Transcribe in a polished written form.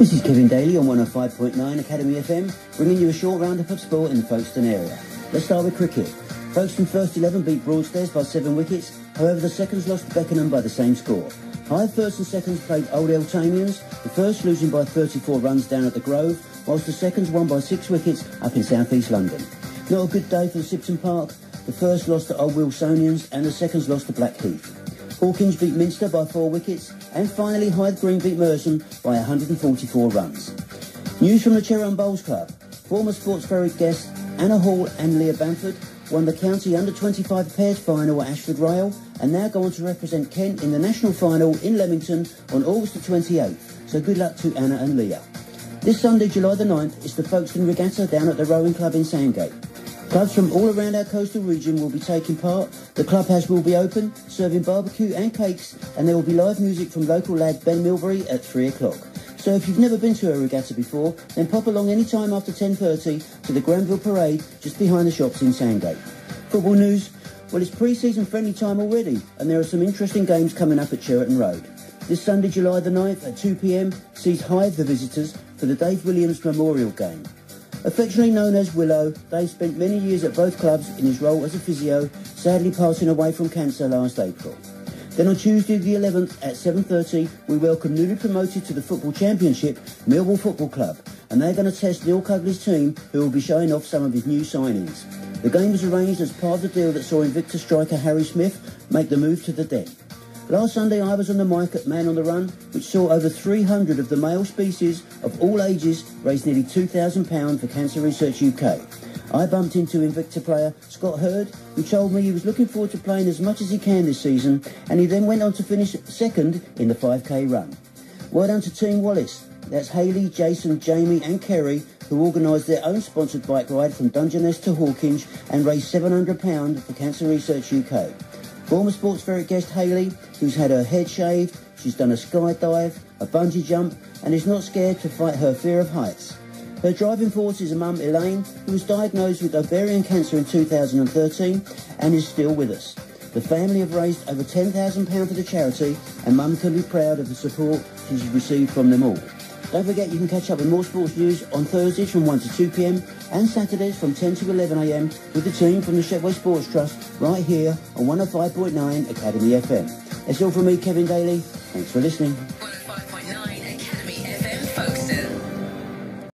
This is Kevin Daly on 105.9 Academy FM, bringing you a short roundup of sport in the Folkestone area. Let's start with cricket. Folkestone first 11 beat Broadstairs by 7 wickets, however the seconds lost to Beckenham by the same score. Hythe first and seconds played Old Eltamians, the first losing by 34 runs down at the Grove, whilst the seconds won by 6 wickets up in South East London. Not a good day for the Sipton Park, the first lost to Old Wilsonians and the seconds lost to Blackheath. Hawkins beat Minster by 4 wickets, and finally Hythe Green beat Merson by 144 runs. News from the Chereham Bowls Club. Former Sports Ferry guests Anna Hall and Leah Bamford won the county under-25 pairs final at Ashford Rail and now go on to represent Kent in the national final in Leamington on August the 28th. So good luck to Anna and Leah. This Sunday, July the 9th, is the Folkestone Regatta down at the Rowing Club in Sandgate. Clubs from all around our coastal region will be taking part. The clubhouse will be open, serving barbecue and cakes, and there will be live music from local lad Ben Milbury at 3 o'clock. So if you've never been to a regatta before, then pop along any time after 10:30 to the Granville Parade just behind the shops in Sandgate. Football news. Well, it's pre-season friendly time already, and there are some interesting games coming up at Cheriton Road. This Sunday, July the 9th at 2 p.m, sees Hythe the visitors for the Dave Williams Memorial Game. Affectionately known as Willow, Dave spent many years at both clubs in his role as a physio, sadly passing away from cancer last April. Then on Tuesday the 11th at 7:30, we welcome newly promoted to the Football Championship, Millwall Football Club, and they're going to test Neil Cugley's team, who will be showing off some of his new signings. The game was arranged as part of the deal that saw Invicta striker Harry Smith make the move to the Den. Last Sunday I was on the mic at Man on the Run, which saw over 300 of the male species of all ages raise nearly £2,000 for Cancer Research UK. I bumped into Invicta player Scott Hurd, who told me he was looking forward to playing as much as he can this season, and he then went on to finish second in the 5k run. Well done to Team Wallace. That's Hayley, Jason, Jamie and Kerry, who organised their own sponsored bike ride from Dungeness to Hawkinge and raised £700 for Cancer Research UK. Former Sports Ferret guest Hayley, who's had her head shaved, she's done a skydive, a bungee jump, and is not scared to fight her fear of heights. Her driving force is a mum, Elaine, who was diagnosed with ovarian cancer in 2013 and is still with us. The family have raised over £10,000 for the charity, and mum can be proud of the support she's received from them all. Don't forget you can catch up with more sports news on Thursdays from 1 to 2 p.m. and Saturdays from 10 to 11 a.m. with the team from the Shepway Sports Trust right here on 105.9 Academy FM. That's all from me, Kevin Daly. Thanks for listening.